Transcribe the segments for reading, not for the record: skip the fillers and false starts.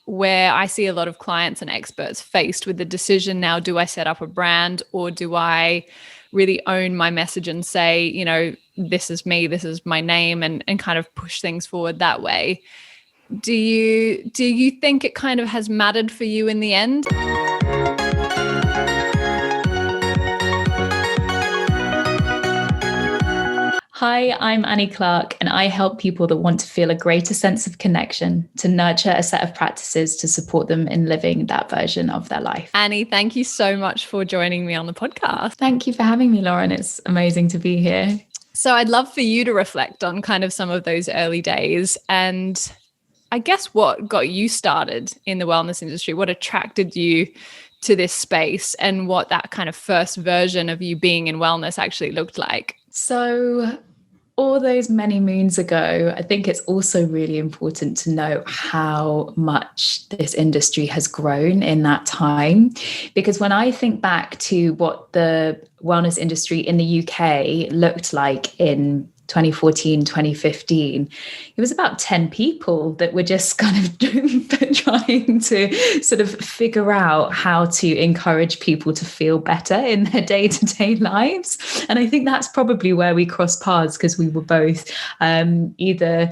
where I see a lot of clients and experts faced with the decision now, do I set up a brand or do I really own my message and say, this is me, this is my name, and kind of push things forward that way. Do you think it kind of has mattered for you in the end? Hi, I'm Annie Clarke, and I help people that want to feel a greater sense of connection, to nurture a set of practices to support them in living that version of their life. Annie, thank you so much for joining me on the podcast. Thank you for having me, Lauren. It's amazing to be here. So I'd love for you to reflect on kind of some of those early days and I guess what got you started in the wellness industry, what attracted you to this space, and what that kind of first version of you being in wellness actually looked like. So all those many moons ago, I think it's also really important to know how much this industry has grown in that time. Because when I think back to what the wellness industry in the UK looked like in 2014, 2015, it was about 10 people that were just kind of trying to sort of figure out how to encourage people to feel better in their day-to-day lives. And I think that's probably where we crossed paths, because we were both either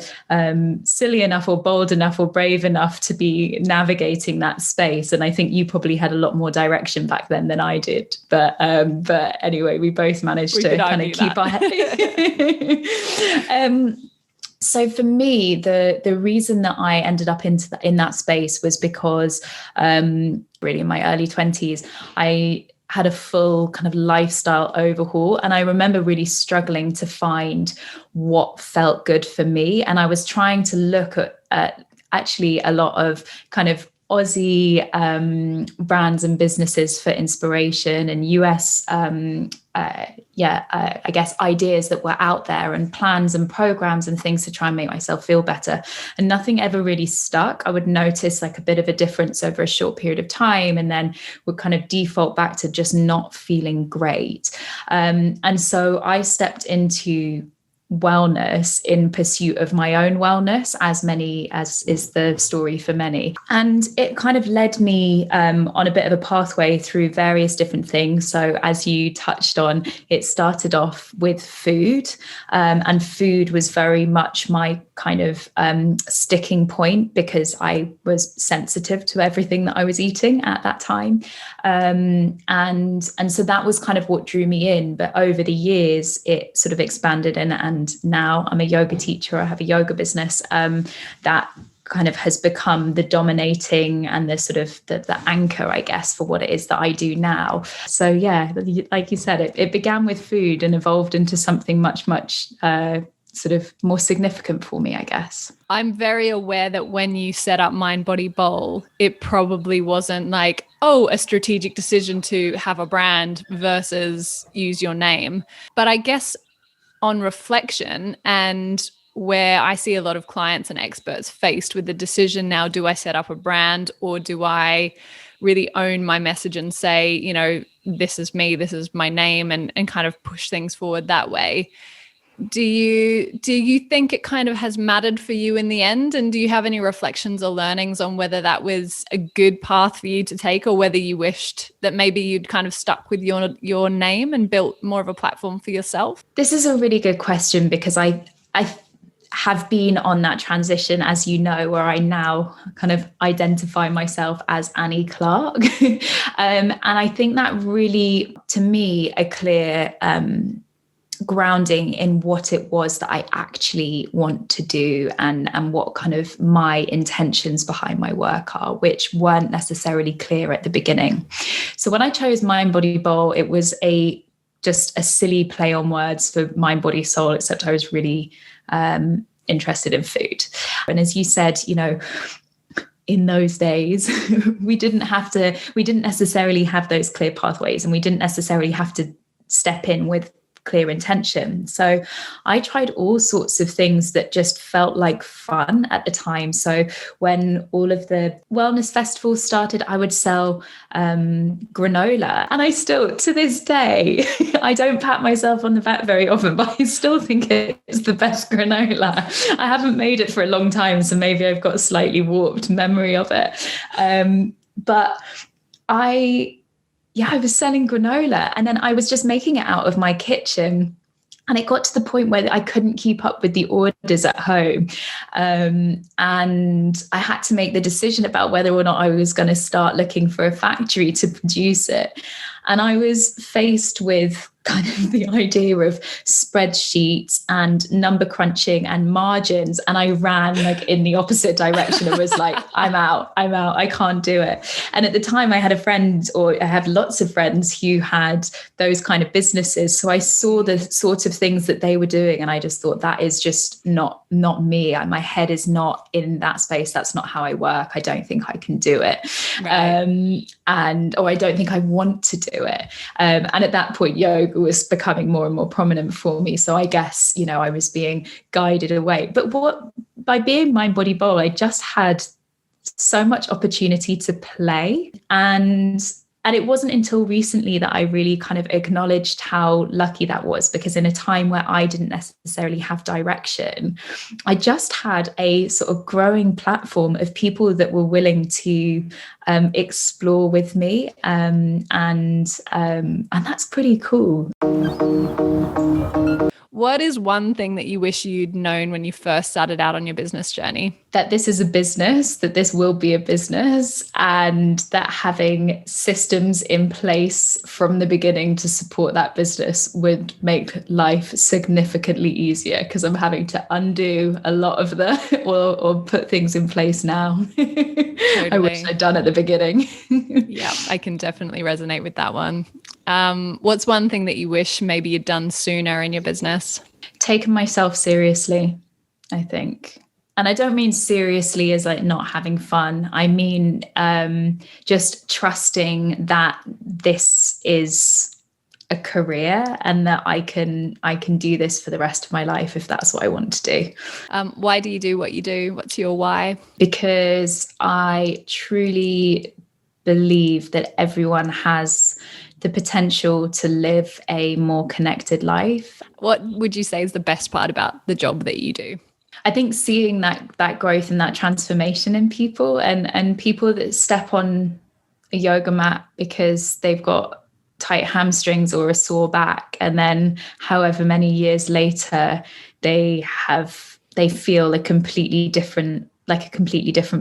silly enough or bold enough or brave enough to be navigating that space. And I think you probably had a lot more direction back then than I did. But anyway, we both managed to kind of keep our head. So for me, the reason that I ended up in that space was because really in my early 20s, I had a full kind of lifestyle overhaul. And I remember really struggling to find what felt good for me. And I was trying to look at actually a lot of kind of Aussie brands and businesses for inspiration, and US, I guess ideas that were out there, and plans and programs and things to try and make myself feel better. And nothing ever really stuck. I would notice like a bit of a difference over a short period of time, and then would kind of default back to just not feeling great. And so I stepped into wellness in pursuit of my own wellness, as is the story for many. And it kind of led me on a bit of a pathway through various different things. So as you touched on, it started off with food, and food was very much my kind of sticking point, because I was sensitive to everything that I was eating at that time. And so that was kind of what drew me in. But over the years, it sort of expanded, and now I'm a yoga teacher. I have a yoga business that kind of has become the dominating and the sort of the anchor, I guess, for what it is that I do now. So yeah, like you said, it began with food and evolved into something much sort of more significant for me, I guess. I'm very aware that when you set up Mind Body Bowl, it probably wasn't like, a strategic decision to have a brand versus use your name. But I guess on reflection, and where I see a lot of clients and experts faced with the decision now, do I set up a brand or do I really own my message and say, this is me, this is my name, and kind of push things forward that way? Do you think it kind of has mattered for you in the end? And do you have any reflections or learnings on whether that was a good path for you to take, or whether you wished that maybe you'd kind of stuck with your name and built more of a platform for yourself? This is a really good question, because I have been on that transition, as you know, where I now kind of identify myself as Annie Clarke. And I think that really, to me, a clear grounding in what it was that I actually want to do, and what kind of my intentions behind my work are, which weren't necessarily clear at the beginning. So when I chose Mind Body Bowl, it was just a silly play on words for mind, body, soul, except I was really interested in food. And as you said, in those days, we didn't necessarily have those clear pathways, and we didn't necessarily have to step in with clear intention. So I tried all sorts of things that just felt like fun at the time. So when all of the wellness festivals started, I would sell granola. And I still, to this day, I don't pat myself on the back very often, but I still think it's the best granola. I haven't made it for a long time, so maybe I've got a slightly warped memory of it. But I was selling granola, and then I was just making it out of my kitchen. And it got to the point where I couldn't keep up with the orders at home. And I had to make the decision about whether or not I was going to start looking for a factory to produce it. And I was faced with kind of the idea of spreadsheets and number crunching and margins. And I ran like in the opposite direction. It was like, I'm out, I can't do it. And at the time I had a friend, or I have lots of friends who had those kind of businesses. So I saw the sort of things that they were doing. And I just thought, that is just not me. My head is not in that space. That's not how I work. I don't think I can do it. Right. Or I don't think I want to do it. And at that point, yoga was becoming more and more prominent for me. So I guess, I was being guided away. But by being Mind Body Bowl, I just had so much opportunity to play. And it wasn't until recently that I really kind of acknowledged how lucky that was, because in a time where I didn't necessarily have direction, I just had a sort of growing platform of people that were willing to explore with me. And that's pretty cool. What is one thing that you wish you'd known when you first started out on your business journey? That this is a business, that this will be a business, and that having systems in place from the beginning to support that business would make life significantly easier, because I'm having to undo a lot of or put things in place now. Totally. I wish I'd done at the beginning. Yeah, I can definitely resonate with that one. What's one thing that you wish maybe you'd done sooner in your business? Taken myself seriously, I think. And I don't mean seriously as like not having fun. I mean just trusting that this is a career and that I can do this for the rest of my life if that's what I want to do. Why do you do what you do? What's your why? Because I truly believe that everyone has the potential to live a more connected life. What would you say is the best part about the job that you do? I think seeing that growth and that transformation in people, and people that step on a yoga mat because they've got tight hamstrings or a sore back, and then however many years later they feel a completely different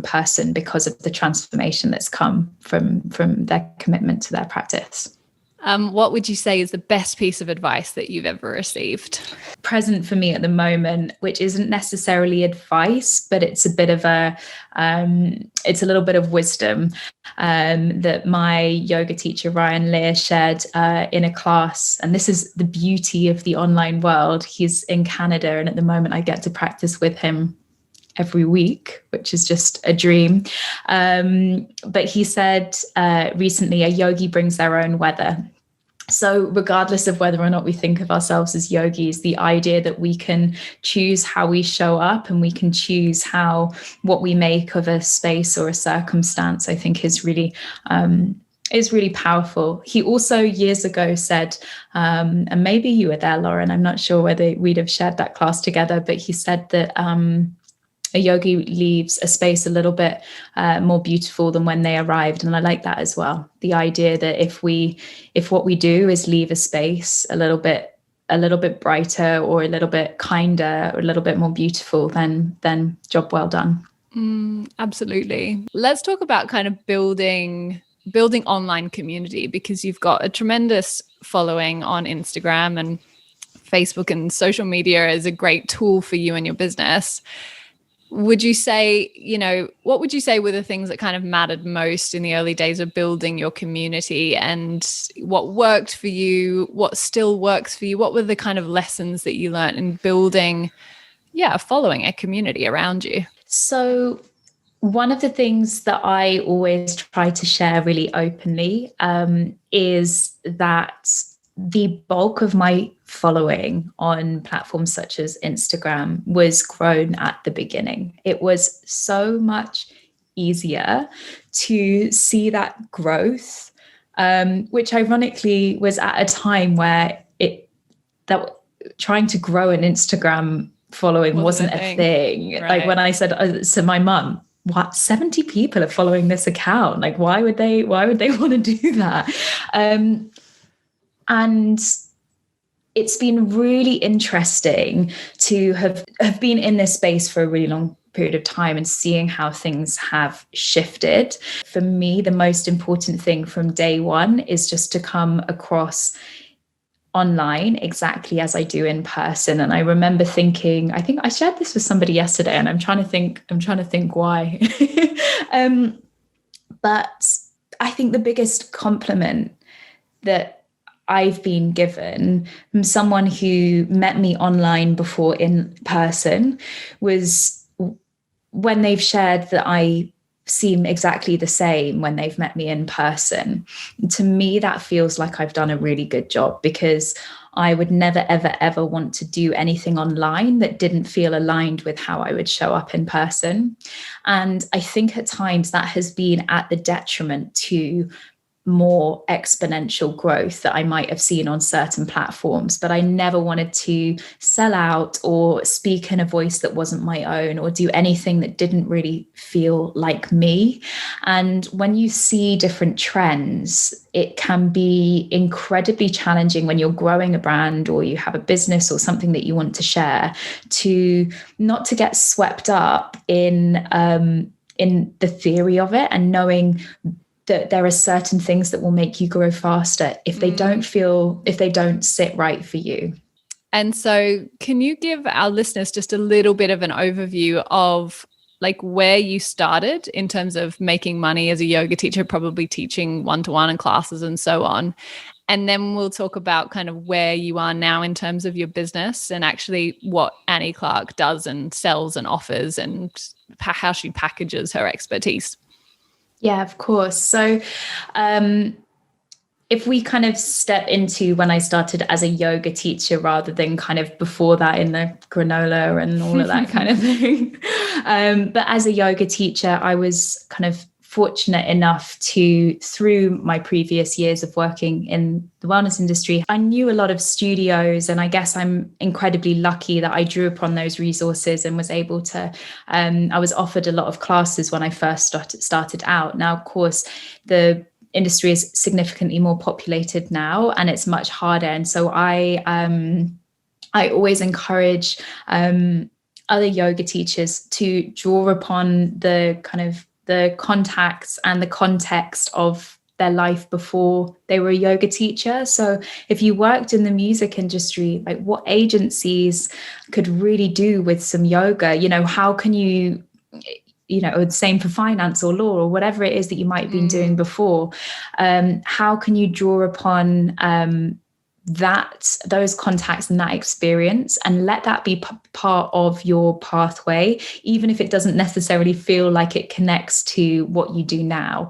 person because of the transformation that's come from their commitment to their practice. What would you say is the best piece of advice that you've ever received? Present for me at the moment, which isn't necessarily advice, but it's a bit of it's a little bit of wisdom that my yoga teacher, Ryan Lear, shared in a class. And this is the beauty of the online world. He's in Canada, and at the moment I get to practice with him every week, which is just a dream. But he said recently, a yogi brings their own weather. So regardless of whether or not we think of ourselves as yogis, the idea that we can choose how we show up and we can choose what we make of a space or a circumstance, I think is really powerful. He also years ago said, and maybe you were there, Lauren, I'm not sure whether we'd have shared that class together, but he said that a yogi leaves a space a little bit more beautiful than when they arrived. And I like that as well. The idea that if what we do is leave a space a little bit brighter or a little bit kinder or a little bit more beautiful, then job well done. Absolutely. Let's talk about kind of building online community, because you've got a tremendous following on Instagram, and Facebook and social media is a great tool for you and your business. Would you say, what would you say were the things that kind of mattered most in the early days of building your community, and what worked for you, what still works for you? What were the kind of lessons that you learned in building, following a community around you? So one of the things that I always try to share really openly is that the bulk of my following on platforms such as Instagram was grown at the beginning. It was so much easier to see that growth, which ironically was at a time where trying to grow an Instagram following wasn't a thing. Right. Like when I said to my mum, what, 70 people are following this account? Like, why would they want to do that? And it's been really interesting to have been in this space for a really long period of time and seeing how things have shifted. For me, the most important thing from day one is just to come across online exactly as I do in person. And I remember thinking, I think I shared this with somebody yesterday, and I'm trying to think why. But I think the biggest compliment that I've been given from someone who met me online before in person was when they've shared that I seem exactly the same when they've met me in person. And to me, that feels like I've done a really good job, because I would never, ever, ever want to do anything online that didn't feel aligned with how I would show up in person. And I think at times that has been at the detriment to more exponential growth that I might have seen on certain platforms. But I never wanted to sell out or speak in a voice that wasn't my own or do anything that didn't really feel like me. And when you see different trends, it can be incredibly challenging when you're growing a brand or you have a business or something that you want to share, to not to get swept up in the theory of it, and knowing that there are certain things that will make you grow faster if they don't sit right for you. And so can you give our listeners just a little bit of an overview of like where you started in terms of making money as a yoga teacher, probably teaching one-to-one and classes and so on? And then we'll talk about kind of where you are now in terms of your business and actually what Annie Clarke does and sells and offers and how she packages her expertise. Yeah, of course. So if we kind of step into when I started as a yoga teacher rather than kind of before that in the granola and all of that kind of thing. But as a yoga teacher, I was kind of fortunate enough to, through my previous years of working in the wellness industry, I knew a lot of studios, and I guess I'm incredibly lucky that I drew upon those resources and was able to, I was offered a lot of classes when I first started out. Now, of course, the industry is significantly more populated now and it's much harder. And so I always encourage other yoga teachers to draw upon the kind of the contacts and the context of their life before they were a yoga teacher. So if you worked in the music industry, like what agencies could really do with some yoga? You know, how can you, you know, same for finance or law or whatever it is that you might have been doing before. How can you draw upon those contacts and that experience and let that be part of your pathway, even if it doesn't necessarily feel like it connects to what you do now,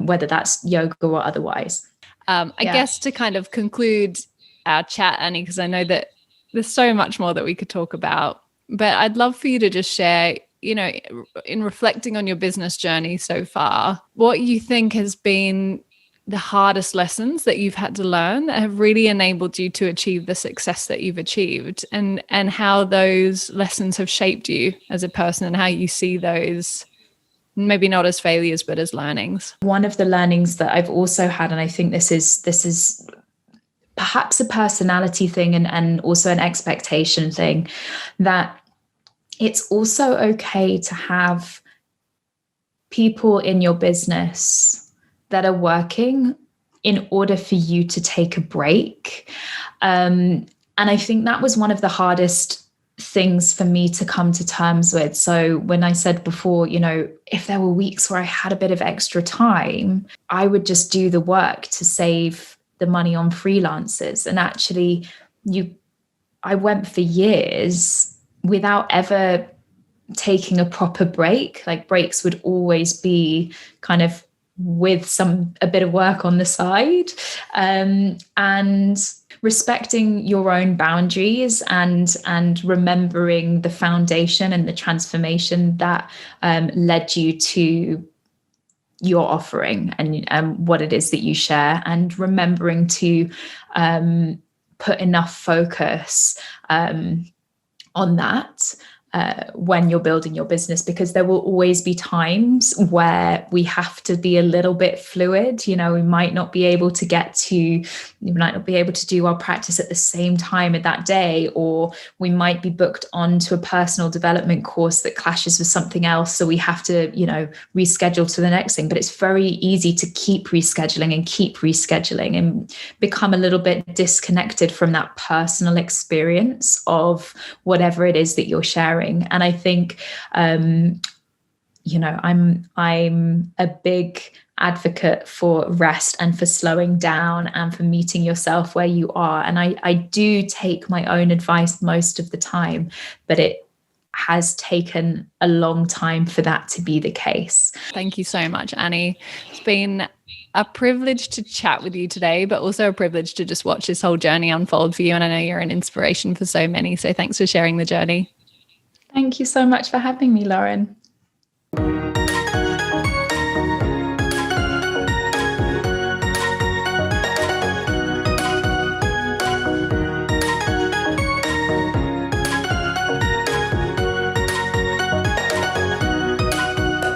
whether that's yoga or otherwise. I guess to kind of conclude our chat, Annie, because I know that there's so much more that we could talk about, but I'd love for you to just share, you know, in reflecting on your business journey so far, what you think has been the hardest lessons that you've had to learn that have really enabled you to achieve the success that you've achieved, and how those lessons have shaped you as a person and how you see those, maybe not as failures, but as learnings. One of the learnings that I've also had, and I think this is perhaps a personality thing and also an expectation thing, that it's also okay to have people in your business that are working in order for you to take a break. And I think that was one of the hardest things for me to come to terms with. So when I said before, you know, if there were weeks where I had a bit of extra time, I would just do the work to save the money on freelancers. And actually, I went for years without ever taking a proper break. Like breaks would always be kind of with a bit of work on the side. And respecting your own boundaries and remembering the foundation and the transformation that led you to your offering and what it is that you share, and remembering to put enough focus on that when you're building your business, because there will always be times where we have to be a little bit fluid. You know, we might not be able to do our practice at the same time at that day, or we might be booked onto a personal development course that clashes with something else. So we have to, reschedule to the next thing. But it's very easy to keep rescheduling and become a little bit disconnected from that personal experience of whatever it is that you're sharing. And I think, I'm a big advocate for rest and for slowing down and for meeting yourself where you are. And I do take my own advice most of the time, but it has taken a long time for that to be the case. Thank you so much, Annie. It's been a privilege to chat with you today, but also a privilege to just watch this whole journey unfold for you. And I know you're an inspiration for so many. So thanks for sharing the journey. Thank you so much for having me, Lauren.